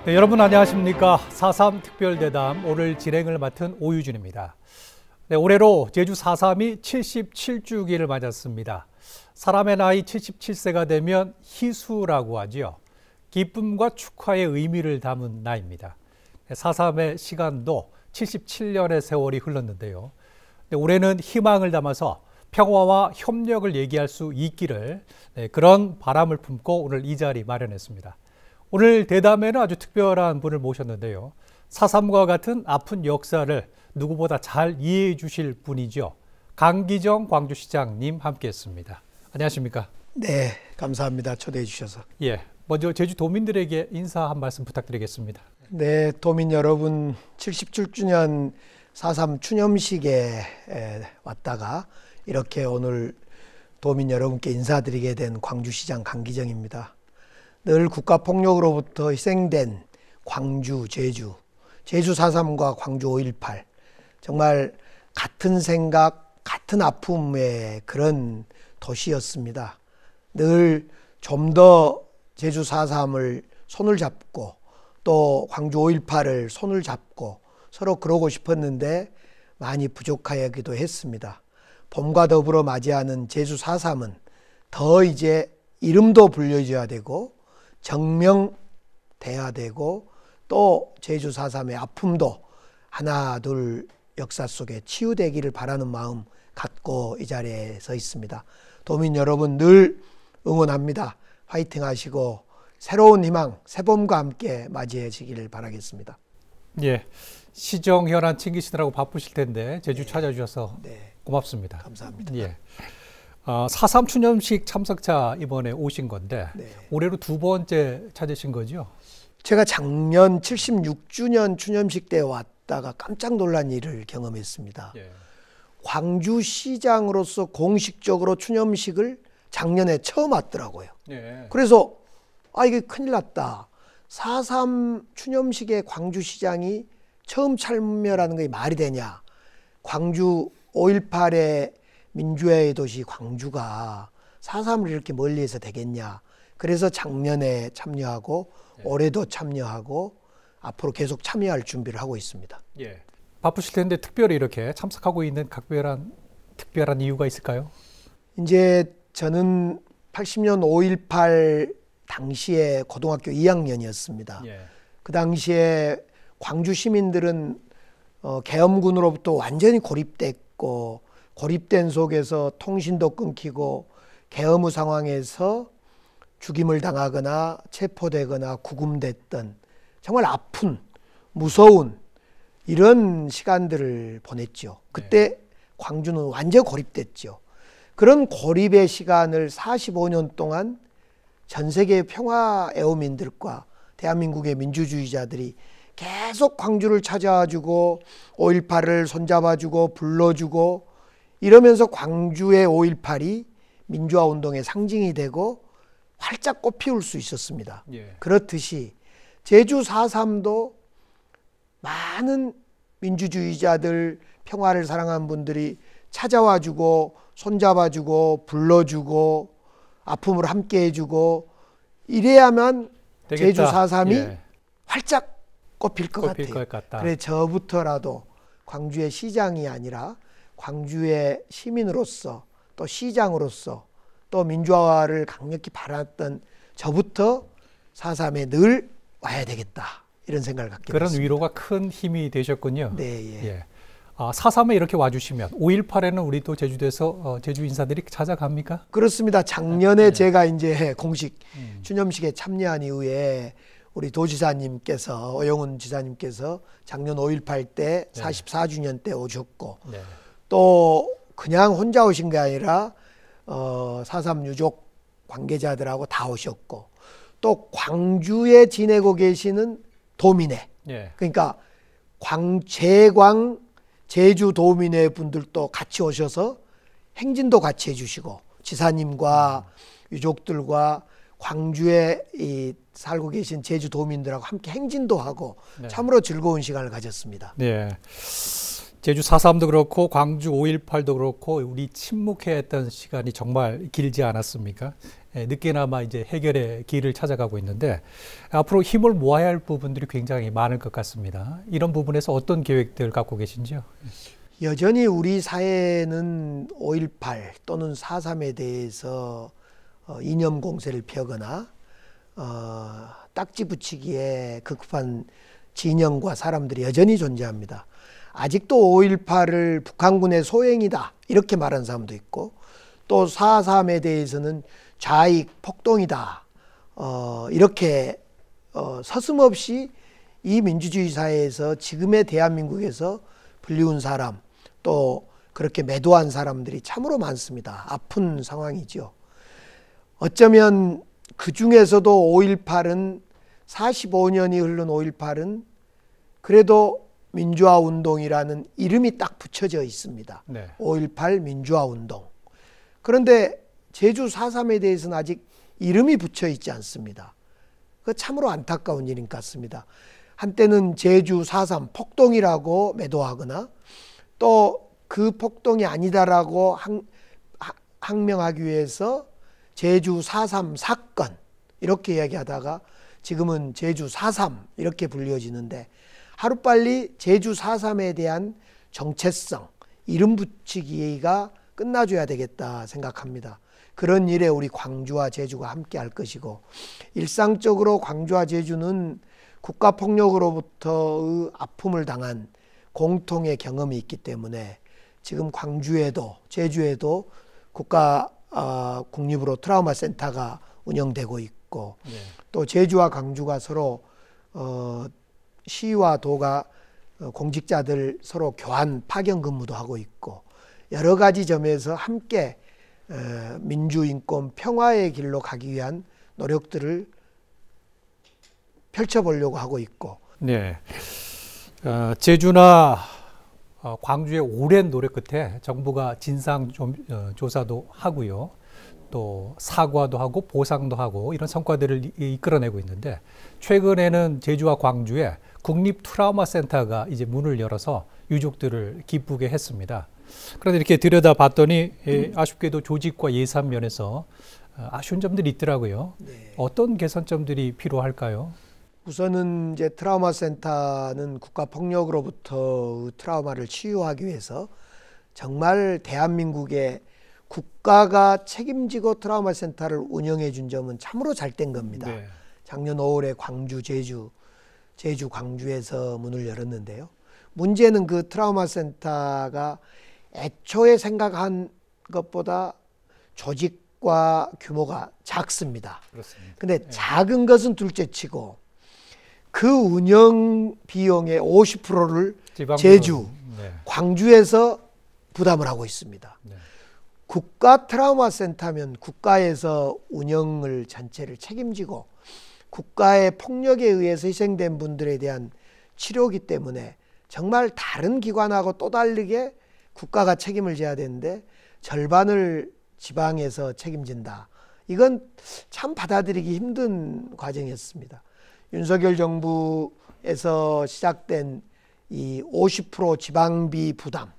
네, 여러분 안녕하십니까. 4.3 특별대담 오늘 진행을 맡은 오유준입니다. 네, 올해로 제주 4.3이 77주기를 맞았습니다. 사람의 나이 77세가 되면 희수라고 하죠. 기쁨과 축하의 의미를 담은 나이입니다. 4.3의 시간도 77년의 세월이 흘렀는데요. 네, 올해는 희망을 담아서 평화와 협력을 얘기할 수 있기를 그런 바람을 품고 오늘 이 자리 마련했습니다. 오늘 대담에는 아주 특별한 분을 모셨는데요. 4.3과 같은 아픈 역사를 누구보다 잘 이해해 주실 분이죠. 강기정 광주시장님 함께했습니다. 안녕하십니까? 네, 감사합니다. 초대해 주셔서. 예, 먼저 제주 도민들에게 인사 한 말씀 부탁드리겠습니다. 네, 도민 여러분 77주년 4.3 추념식에 왔다가 이렇게 오늘 도민 여러분께 인사드리게 된 광주시장 강기정입니다. 늘 국가폭력으로부터 희생된 광주, 제주 4.3과 광주 5.18 정말 같은 생각, 같은 아픔의 그런 도시였습니다. 늘 좀 더 제주 4.3을 손을 잡고 또 광주 5.18을 손을 잡고 서로 그러고 싶었는데 많이 부족하기도 했습니다. 봄과 더불어 맞이하는 제주 4.3은 더 이제 이름도 불려줘야 되고 정명돼야 되고 또 제주 4.3의 아픔도 하나 둘 역사 속에 치유되기를 바라는 마음 갖고 이 자리에 서 있습니다. 도민 여러분 늘 응원합니다. 화이팅 하시고 새로운 희망, 새봄과 함께 맞이하시기를 바라겠습니다. 예, 시정 현안 챙기시느라고 바쁘실 텐데 제주 찾아주셔서 고맙습니다. 감사합니다. 예. 4.3 추념식 참석자 이번에 오신 건데 올해로 두 번째 찾으신 거죠? 제가 작년 76주년 추념식 때 왔다가 깜짝 놀란 일을 경험했습니다. 광주시장으로서 공식적으로 추념식을 작년에 처음 왔더라고요. 그래서 이게 큰일 났다. 4.3 추념식에 광주시장이 처음 참여라는 게 말이 되냐. 광주 5.18의 민주화의 도시 광주가 4.3을 이렇게 멀리해서 되겠냐. 그래서 작년에 참여하고 올해도 참여하고 앞으로 계속 참여할 준비를 하고 있습니다. 예. 바쁘실 텐데 특별히 이렇게 참석하고 있는 특별한 이유가 있을까요? 이제 저는 80년 5.18 당시에 고등학교 2학년이었습니다. 그 당시에 광주 시민들은 계엄군으로부터 완전히 고립됐고 고립된 속에서 통신도 끊기고 계엄의 상황에서 죽임을 당하거나 체포되거나 구금됐던 정말 아픈 무서운 이런 시간들을 보냈죠. 그때 광주는 완전 고립됐죠. 그런 고립의 시간을 45년 동안 전 세계 평화 애호민들과 대한민국의 민주주의자들이 계속 광주를 찾아와주고 5.18을 손잡아주고 불러주고 이러면서 광주의 5.18이 민주화운동의 상징이 되고 활짝 꽃피울 수 있었습니다. 그렇듯이 제주 4.3도 많은 민주주의자들, 평화를 사랑하는 분들이 찾아와주고 손잡아주고 불러주고 아픔을 함께 해주고 이래야만 되겠다. 제주 4.3이 활짝 꽃필 것 같아요. 그래 저부터라도 광주의 시장이 아니라 광주의 시민으로서 또 시장으로서 또 민주화를 강력히 바랐던 저부터 4.3에 늘 와야 되겠다 이런 생각을 갖게 그런 됐습니다. 위로가 큰 힘이 되셨군요. 네. 예. 4.3에 이렇게 와주시면 5.18에는 우리 또 제주도에서 제주 인사들이 찾아갑니까? 그렇습니다. 작년에 제가 이제 공식 추념식에 참여한 이후에 우리 도지사님께서 오영훈 지사님께서 작년 5.18 때 44주년 때 오셨고 또 그냥 혼자 오신 게 아니라 4.3 유족 관계자들하고 다 오셨고 또 광주에 지내고 계시는 도민회 그러니까 제광 제주 도민회 분들도 같이 오셔서 행진도 같이 해주시고 지사님과 유족들과 광주에 살고 계신 제주 도민들하고 함께 행진도 하고 참으로 즐거운 시간을 가졌습니다. 제주 4.3도 그렇고 광주 5.18도 그렇고 우리 침묵해했던 시간이 정말 길지 않았습니까? 늦게나마 이제 해결의 길을 찾아가고 있는데 앞으로 힘을 모아야 할 부분들이 굉장히 많을 것 같습니다. 이런 부분에서 어떤 계획들 갖고 계신지요? 여전히 우리 사회는 5.18 또는 4.3에 대해서 이념 공세를 펴거나 딱지 붙이기에 급급한 진영과 사람들이 여전히 존재합니다. 아직도 5.18을 북한군의 소행이다 이렇게 말하는 사람도 있고, 또 4.3에 대해서는 좌익 폭동이다 이렇게 서슴없이 이 민주주의 사회에서 지금의 대한민국에서 불리운 사람, 또 그렇게 매도한 사람들이 참으로 많습니다. 아픈 상황이죠. 어쩌면 그 중에서도 5.18은 45년이 흐른 5.18은 그래도 민주화 운동이라는 이름이 딱 붙여져 있습니다. 네. 5.18 민주화 운동. 그런데 제주 4.3에 대해서는 아직 이름이 붙여 있지 않습니다. 그 참으로 안타까운 일인 것 같습니다. 한때는 제주 4.3 폭동이라고 매도하거나 또 그 폭동이 아니다라고 항명하기 위해서 제주 4.3 사건 이렇게 이야기하다가 지금은 제주 4.3 이렇게 불려지는데, 하루빨리 제주 4.3에 대한 정체성, 이름 붙이기가 끝나줘야 되겠다 생각합니다. 그런 일에 우리 광주와 제주가 함께 할 것이고, 일상적으로 광주와 제주는 국가폭력으로부터의 아픔을 당한 공통의 경험이 있기 때문에 지금 광주에도 제주에도 국립으로 트라우마 센터가 운영되고 있고, 네. 또 제주와 광주가 서로 시와 도가 공직자들 서로 교환 파견 근무도 하고 있고, 여러 가지 점에서 함께 민주인권 평화의 길로 가기 위한 노력들을 펼쳐보려고 하고 있고. 네. 제주나 광주의 오랜 노력 끝에 정부가 진상 조사도 하고요. 또 사과도 하고 보상도 하고 이런 성과들을 이끌어내고 있는데, 최근에는 제주와 광주에 국립 트라우마 센터가 이제 문을 열어서 유족들을 기쁘게 했습니다. 그런데 이렇게 들여다봤더니 아쉽게도 조직과 예산 면에서 아쉬운 점들이 있더라고요. 네. 어떤 개선점들이 필요할까요? 우선은 이제 트라우마 센터는 국가 폭력으로부터 트라우마를 치유하기 위해서 정말 대한민국의 국가가 책임지고 트라우마 센터를 운영해 준 점은 참으로 잘된 겁니다. 네. 작년 5월에 광주, 제주 광주에서 문을 열었는데요. 문제는 그 트라우마 센터가 애초에 생각한 것보다 조직과 규모가 작습니다. 그렇습니다. 근데 작은 것은 둘째치고 그 운영 비용의 50%를 제주, 네. 광주에서 부담을 하고 있습니다. 네. 국가 트라우마 센터면 국가에서 운영을 전체를 책임지고 국가의 폭력에 의해서 희생된 분들에 대한 치료이기 때문에 정말 다른 기관하고 또 다르게 국가가 책임을 져야 되는데 절반을 지방에서 책임진다. 이건 참 받아들이기 힘든 과정이었습니다. 윤석열 정부에서 시작된 이 50% 지방비 부담,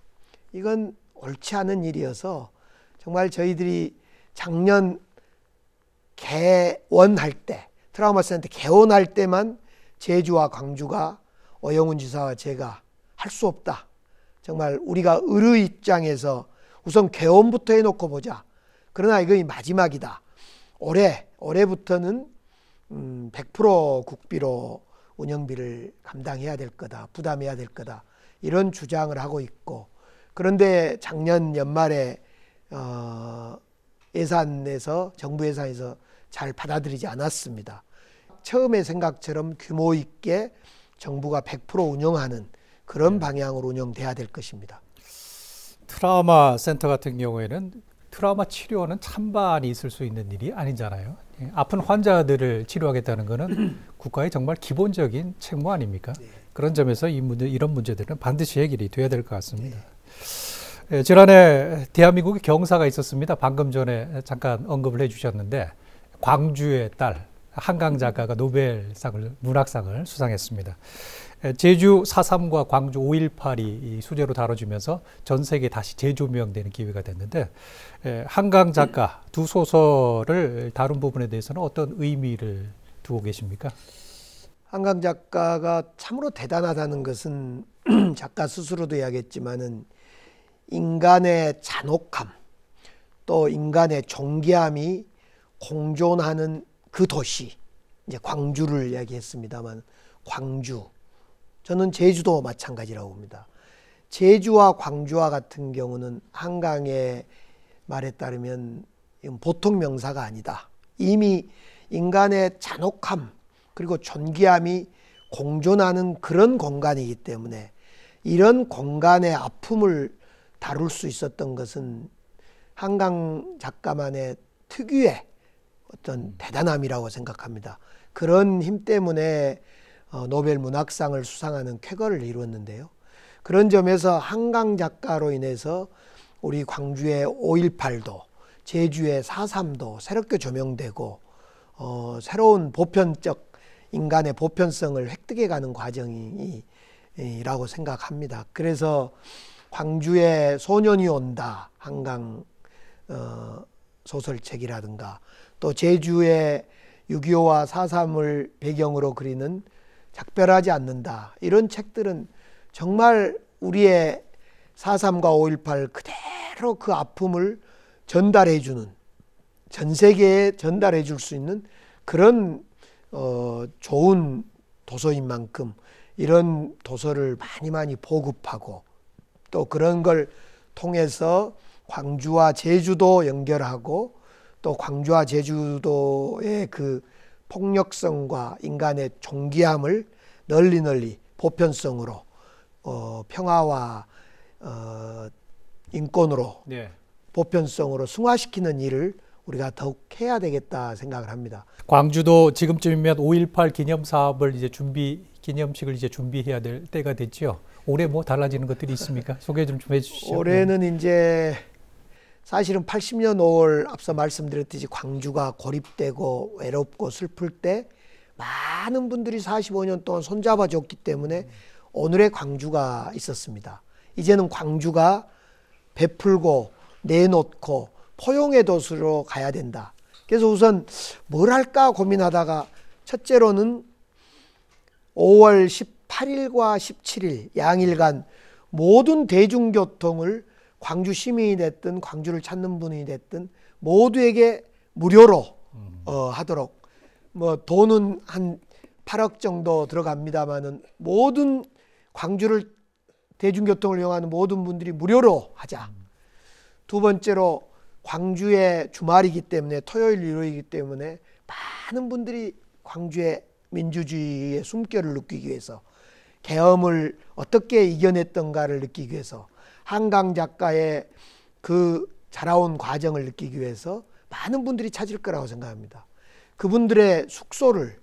이건 옳지 않은 일이어서 정말 저희들이 작년 개원할 때, 트라우마 센터 개원할 때만 제주와 광주가 오영훈 지사와 제가 할 수 없다. 정말 우리가 의료 입장에서 우선 개원부터 해놓고 보자. 그러나 이거 마지막이다. 올해부터는 100% 국비로 운영비를 감당해야 될 거다. 부담해야 될 거다. 이런 주장을 하고 있고, 그런데 작년 연말에 예산에서 정부 예산에서 잘 받아들이지 않았습니다. 처음에 생각처럼 규모 있게 정부가 100% 운영하는 그런 방향으로 운영돼야 될 것입니다. 트라우마 센터 같은 경우에는 트라우마 치료는 찬반이 있을 수 있는 일이 아니잖아요. 아픈 환자들을 치료하겠다는 것은 국가의 정말 기본적인 책무 아닙니까? 네. 그런 점에서 이런 문제들은 반드시 해결이 돼야 될 것 같습니다. 네. 지난해 대한민국의 경사가 있었습니다. 방금 전에 잠깐 언급을 해주셨는데, 광주의 딸 한강 작가가 노벨상을, 문학상을 수상했습니다. 제주 4.3과 광주 5.18이 수제로 다뤄지면서 전 세계 다시 재조명되는 기회가 됐는데 한강 작가 두 소설을 다룬 부분에 대해서는 어떤 의미를 두고 계십니까? 한강 작가가 참으로 대단하다는 것은 작가 스스로도 이야기했지만은 인간의 잔혹함 또 인간의 존귀함이 공존하는 그 도시, 이제 광주를 이야기했습니다만 광주, 저는 제주도 마찬가지라고 봅니다. 제주와 광주와 같은 경우는 한강의 말에 따르면 보통 명사가 아니다. 이미 인간의 잔혹함 그리고 존귀함이 공존하는 그런 공간이기 때문에 이런 공간의 아픔을 다룰 수 있었던 것은 한강 작가만의 특유의 어떤 대단함이라고 생각합니다. 그런 힘 때문에 노벨 문학상을 수상하는 쾌거를 이루었는데요. 그런 점에서 한강 작가로 인해서 우리 광주의 5.18도 제주의 4.3도 새롭게 조명되고 새로운 보편적 인간의 보편성을 획득해가는 과정이라고 생각합니다. 그래서 광주에 소년이 온다 한강 소설책이라든가 또 제주의 6.25와 4.3을 배경으로 그리는 작별하지 않는다 이런 책들은 정말 우리의 4.3과 5.18 그대로 그 아픔을 전달해 주는 전 세계에 전달해 줄 수 있는 그런 좋은 도서인 만큼 이런 도서를 많이 보급하고 또 그런 걸 통해서 광주와 제주도 연결하고 또 광주와 제주도의 그 폭력성과 인간의 존귀함을 널리 보편성으로 평화와 인권으로 네. 보편성으로 승화시키는 일을 우리가 더욱 해야 되겠다 생각을 합니다. 광주도 지금쯤이면 5.18 기념 사업을 기념식을 준비해야 될 때가 됐죠. 올해 뭐 달라지는 것들이 있습니까? 소개 좀 해주시죠. 올해는 이제 사실은 80년 5월 앞서 말씀드렸듯이 광주가 고립되고 외롭고 슬플 때 많은 분들이 45년 동안 손잡아 줬기 때문에 오늘의 광주가 있었습니다. 이제는 광주가 베풀고 내놓고 포용의 도시로 가야 된다. 그래서 우선 뭘 할까 고민하다가 첫째로는 5월 18일과 17일 양일간 모든 대중교통을 광주 시민이 됐든 광주를 찾는 분이 됐든 모두에게 무료로 하도록 뭐 돈은 한 8억 정도 들어갑니다마는 모든 광주를 대중교통을 이용하는 모든 분들이 무료로 하자. 두 번째로 광주의 주말이기 때문에 토요일 일요일이기 때문에 많은 분들이 광주의 민주주의의 숨결을 느끼기 위해서 계엄을 어떻게 이겨냈던가를 느끼기 위해서 한강 작가의 그 자라온 과정을 느끼기 위해서 많은 분들이 찾을 거라고 생각합니다. 그분들의 숙소를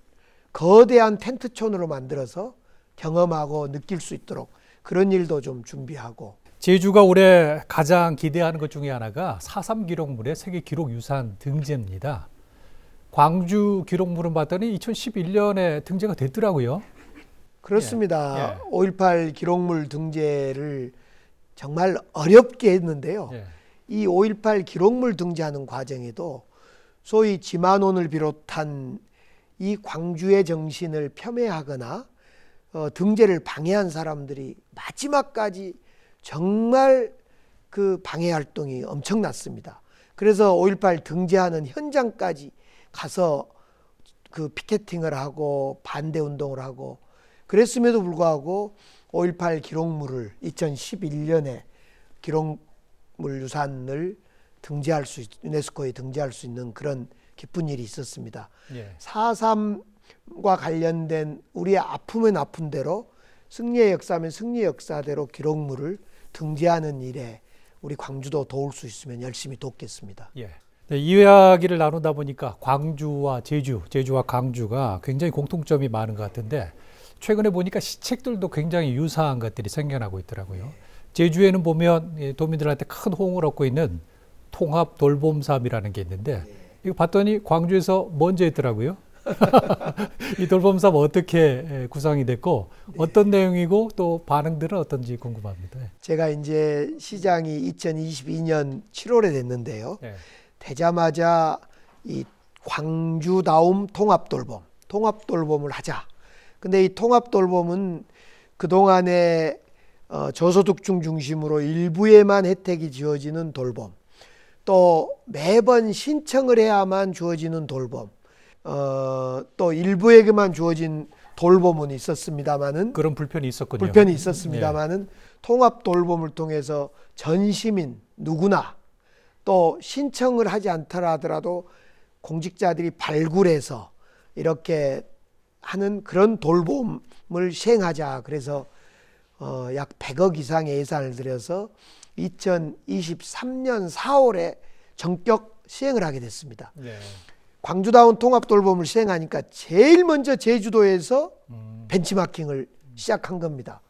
거대한 텐트촌으로 만들어서 경험하고 느낄 수 있도록 그런 일도 좀 준비하고. 제주가 올해 가장 기대하는 것 중에 하나가 4.3 기록물의 세계 기록 유산 등재입니다. 광주 기록물은 봤더니 2011년에 등재가 됐더라고요. 그렇습니다. 예. 5.18 기록물 등재를 정말 어렵게 했는데요. 예. 이 5.18 기록물 등재하는 과정에도 소위 지만원을 비롯한 이 광주의 정신을 폄훼하거나 등재를 방해한 사람들이 마지막까지 정말 그 방해 활동이 엄청났습니다. 그래서 5.18 등재하는 현장까지 가서 그 피켓팅을 하고 반대 운동을 하고 그랬음에도 불구하고 5.18 기록물을 2011년에 기록물 유산을 유네스코에 등재할 수 있는 그런 기쁜 일이 있었습니다. 예. 4.3과 관련된 우리의 아픔은 아픔대로 승리의 역사면 승리의 역사대로 기록물을 등재하는 일에 우리 광주도 도울 수 있으면 열심히 돕겠습니다. 예. 네, 이 이야기를 나누다 보니까 광주와 제주와 광주가 굉장히 공통점이 많은 것 같은데 최근에 보니까 시책들도 굉장히 유사한 것들이 생겨나고 있더라고요. 제주에는 보면 도민들한테 큰 호응을 얻고 있는 통합 돌봄 사업이라는 게 있는데 이거 봤더니 광주에서 먼저 했더라고요. 이 돌봄 사업 어떻게 구성이 됐고 어떤 내용이고 또 반응들은 어떤지 궁금합니다. 제가 이제 시장이 2022년 7월에 됐는데요. 네. 되자마자 이 광주다움 통합돌봄을 하자. 근데 이 통합돌봄은 그동안에 저소득층 중심으로 일부에만 혜택이 주어지는 돌봄, 또 매번 신청을 해야만 주어지는 돌봄, 또 일부에게만 주어진 돌봄은 있었습니다마는 그런 불편이 있었군요. 불편이 있었습니다마는 통합 돌봄을 통해서 전 시민 누구나 또 신청을 하지 않더라 하더라도 공직자들이 발굴해서 이렇게 하는 그런 돌봄을 시행하자. 그래서 약 100억 이상의 예산을 들여서 2023년 4월에 전격 시행을 하게 됐습니다. 네. 광주다운 통합돌봄을 시행하니까 제일 먼저 제주도에서 벤치마킹을 시작한 겁니다.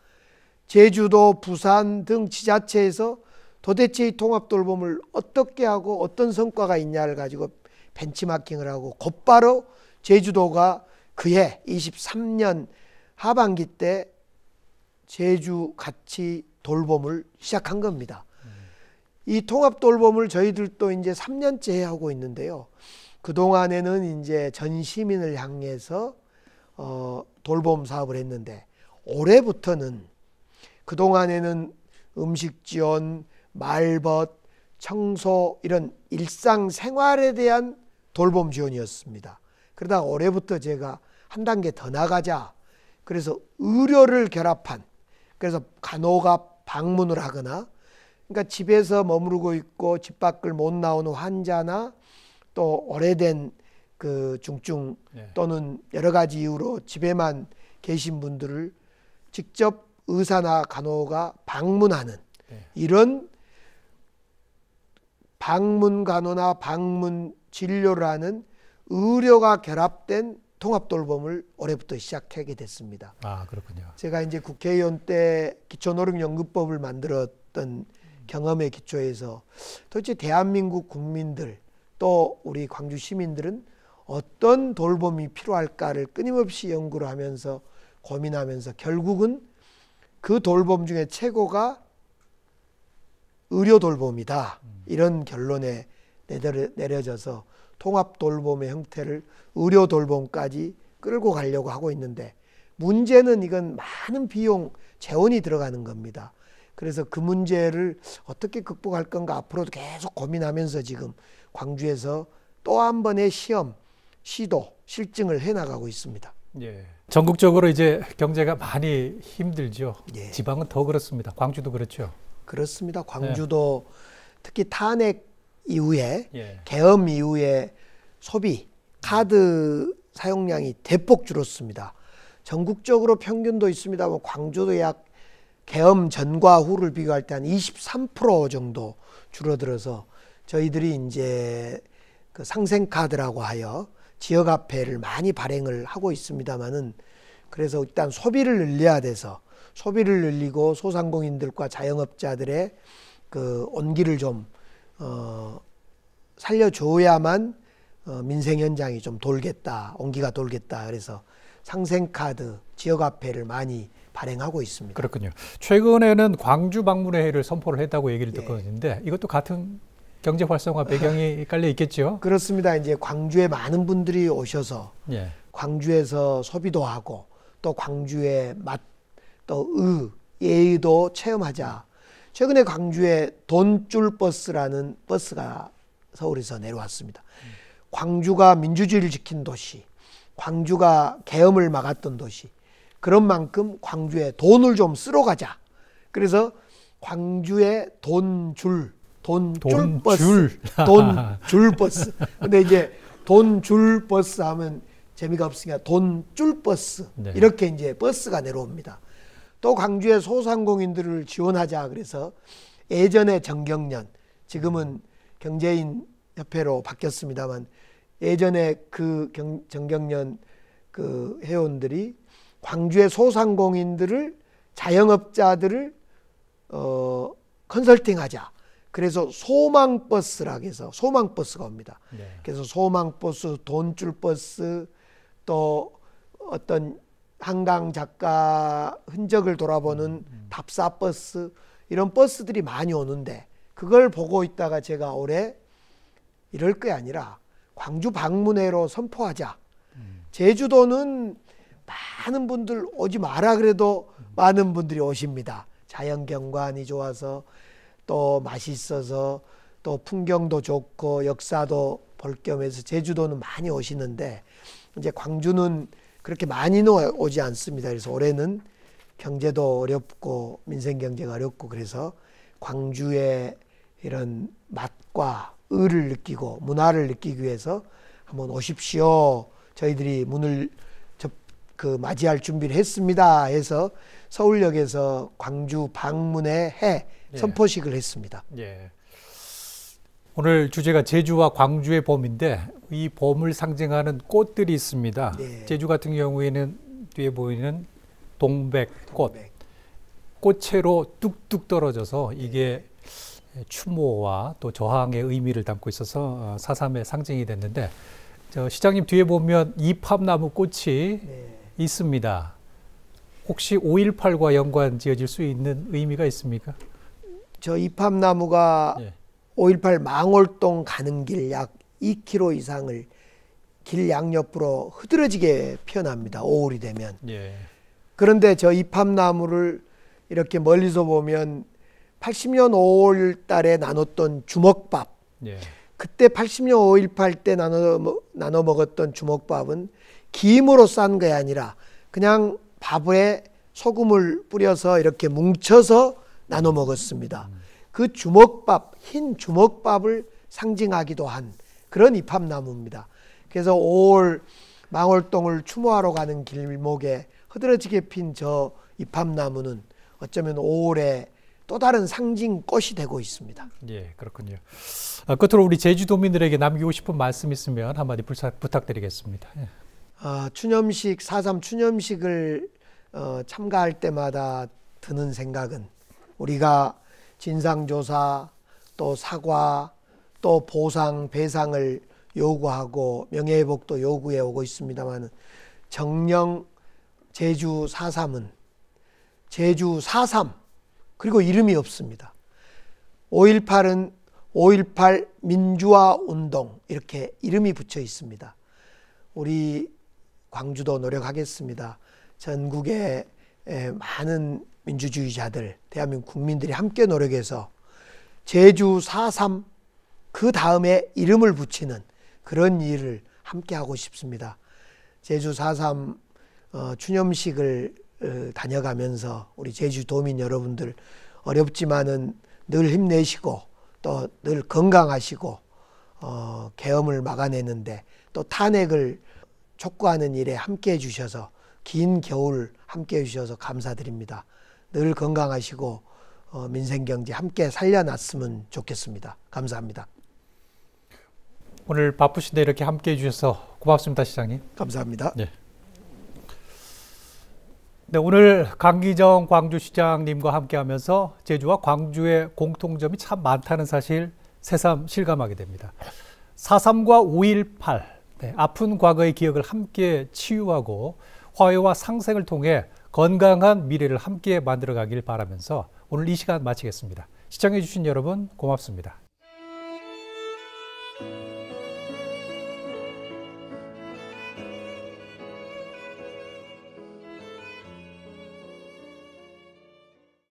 제주도, 부산 등 지자체에서 도대체 이 통합돌봄을 어떻게 하고 어떤 성과가 있냐를 가지고 벤치마킹을 하고 곧바로 제주도가 그해 23년 하반기 때 제주 같이 돌봄을 시작한 겁니다. 이 통합돌봄을 저희들도 이제 3년째 하고 있는데요. 그동안에는 이제 전 시민을 향해서 돌봄 사업을 했는데 올해부터는 그동안에는 음식 지원, 말벗, 청소 이런 일상생활에 대한 돌봄 지원이었습니다. 그러다 올해부터 제가 한 단계 더 나가자. 그래서 의료를 결합한, 그래서 간호가 방문을 하거나, 그러니까 집에서 머무르고 있고 집 밖을 못 나오는 환자나 또 오래된 그 중증 또는 여러 가지 이유로 집에만 계신 분들을 직접 의사나 간호가 방문하는 이런 방문 간호나 방문 진료를 하는 의료가 결합된 통합돌봄을 올해부터 시작하게 됐습니다. 아, 그렇군요. 제가 이제 국회의원 때 기초노령연금법을 만들었던 경험에 기초해서 도대체 대한민국 국민들 또 우리 광주 시민들은 어떤 돌봄이 필요할까를 끊임없이 연구를 하면서 고민하면서 결국은 그 돌봄 중에 최고가 의료 돌봄이다. 이런 결론에 내려져서 통합 돌봄의 형태를 의료 돌봄까지 끌고 가려고 하고 있는데 문제는 이건 많은 비용 재원이 들어가는 겁니다. 그래서 그 문제를 어떻게 극복할 건가 앞으로도 계속 고민하면서 지금 광주에서 또 한 번의 시도, 실증을 해나가고 있습니다. 예. 전국적으로 이제 경제가 많이 힘들죠. 예. 지방은 더 그렇습니다. 광주도 그렇죠. 그렇습니다. 광주도 특히 탄핵 이후에 예. 계엄 이후에 소비, 카드 사용량이 대폭 줄었습니다. 전국적으로 평균도 있습니다만 광주도 약 계엄 전과 후를 비교할 때 한 23% 정도 줄어들어서 저희들이 이제 그 상생카드라고 하여 지역화폐를 많이 발행을 하고 있습니다만은 그래서 일단 소비를 늘려야 돼서 소비를 늘리고 소상공인들과 자영업자들의 그 온기를 좀 살려줘야만 민생 현장이 좀 돌겠다, 온기가 돌겠다. 그래서 상생카드, 지역화폐를 많이 발행하고 있습니다. 그렇군요. 최근에는 광주 방문회를 선포를 했다고 얘기를 듣거든요. 이것도 같은 경제 활성화 배경이 깔려 있겠죠? 그렇습니다. 이제 광주에 많은 분들이 오셔서 광주에서 소비도 하고 또 광주의 맛, 또 예의도 체험하자. 최근에 광주에 돈줄 버스라는 버스가 서울에서 내려왔습니다. 광주가 민주주의를 지킨 도시, 광주가 계엄을 막았던 도시. 그런 만큼 광주에 돈을 좀 쓰러 가자. 그래서 광주에 돈줄 버스. 근데 이제 돈줄 버스 하면 재미가 없으니까 돈줄 버스. 이렇게 이제 버스가 내려옵니다. 또 광주의 소상공인들을 지원하자. 그래서 예전에 정경련, 지금은 경제인 협회로 바뀌었습니다만 예전에 그 정경련 그 회원들이 광주의 소상공인들을 자영업자들을 컨설팅하자. 그래서 소망버스라고 해서 소망버스가 옵니다. 그래서 소망버스, 돈줄버스, 또 어떤 한강 작가 흔적을 돌아보는 답사버스, 이런 버스들이 많이 오는데, 그걸 보고 있다가 제가 올해 이럴 게 아니라 광주 방문회로 선포하자. 제주도는 많은 분들 오지 마라 그래도 많은 분들이 오십니다. 자연경관이 좋아서, 또 맛있어서, 또 풍경도 좋고 역사도 볼 겸해서 제주도는 많이 오시는데, 이제 광주는 그렇게 많이는 오지 않습니다. 그래서 올해는 경제도 어렵고 민생 경제가 어렵고, 그래서 광주의 이런 맛과 의를 느끼고 문화를 느끼기 위해서 한번 오십시오. 저희들이 문을 맞이할 준비를 했습니다 해서 서울역에서 광주 방문회 해 선포식을 했습니다. 예. 오늘 주제가 제주와 광주의 봄인데, 이 봄을 상징하는 꽃들이 있습니다. 네. 제주 같은 경우에는 뒤에 보이는 동백꽃, 꽃채로 뚝뚝 떨어져서 이게 추모와 또 저항의 의미를 담고 있어서 4.3의 상징이 됐는데, 저 시장님 뒤에 보면 이팝나무 꽃이 있습니다. 혹시 5.18과 연관 지어질 수 있는 의미가 있습니까? 저 이팝나무가 5.18 망월동 가는 길 약 2km 이상을 길 양옆으로 흐드러지게 피어납니다. 5월이 되면. 그런데 저 이팝나무를 이렇게 멀리서 보면 80년 5월 달에 나눴던 주먹밥, 그때 80년 5.18 때 나눠 먹었던 주먹밥은 김으로 싼 게 아니라 그냥 밥에 소금을 뿌려서 이렇게 뭉쳐서 나눠 먹었습니다. 그 주먹밥, 흰 주먹밥을 상징하기도 한 그런 이팝나무입니다. 그래서 5월 망월동을 추모하러 가는 길목에 흐드러지게 핀 저 이팝나무는 어쩌면 5월의 또 다른 상징 꽃이 되고 있습니다. 예, 그렇군요. 끝으로 우리 제주도민들에게 남기고 싶은 말씀 있으면 한마디 부탁드리겠습니다. 추념식, 4.3 추념식을 참가할 때마다 드는 생각은, 우리가 진상조사, 또 사과, 또 보상, 배상을 요구하고 명예회복도 요구해 오고 있습니다만, 정녕 제주 4.3은 제주 4.3 그리고 이름이 없습니다. 5.18은 5.18 민주화 운동, 이렇게 이름이 붙여 있습니다. 우리 광주도 노력하겠습니다. 전국의 많은 민주주의자들, 대한민국 국민들이 함께 노력해서 제주 4.3 그 다음에 이름을 붙이는 그런 일을 함께 하고 싶습니다. 제주 4.3 추념식을 다녀가면서 우리 제주도민 여러분들 어렵지만은 늘 힘내시고 또 늘 건강하시고 계엄을 막아내는데 또 탄핵을 촉구하는 일에 함께 해주셔서, 긴 겨울 함께 해주셔서 감사드립니다. 늘 건강하시고 민생경제 함께 살려놨으면 좋겠습니다. 감사합니다. 오늘 바쁘신데 이렇게 함께 해주셔서 고맙습니다, 시장님. 감사합니다. 네. 네, 오늘 강기정 광주시장님과 함께하면서 제주와 광주의 공통점이 참 많다는 사실 새삼 실감하게 됩니다. 4.3과 5.18, 아픈 과거의 기억을 함께 치유하고 화해와 상생을 통해 건강한 미래를 함께 만들어가길 바라면서 오늘 이 시간 마치겠습니다. 시청해 주신 여러분 고맙습니다.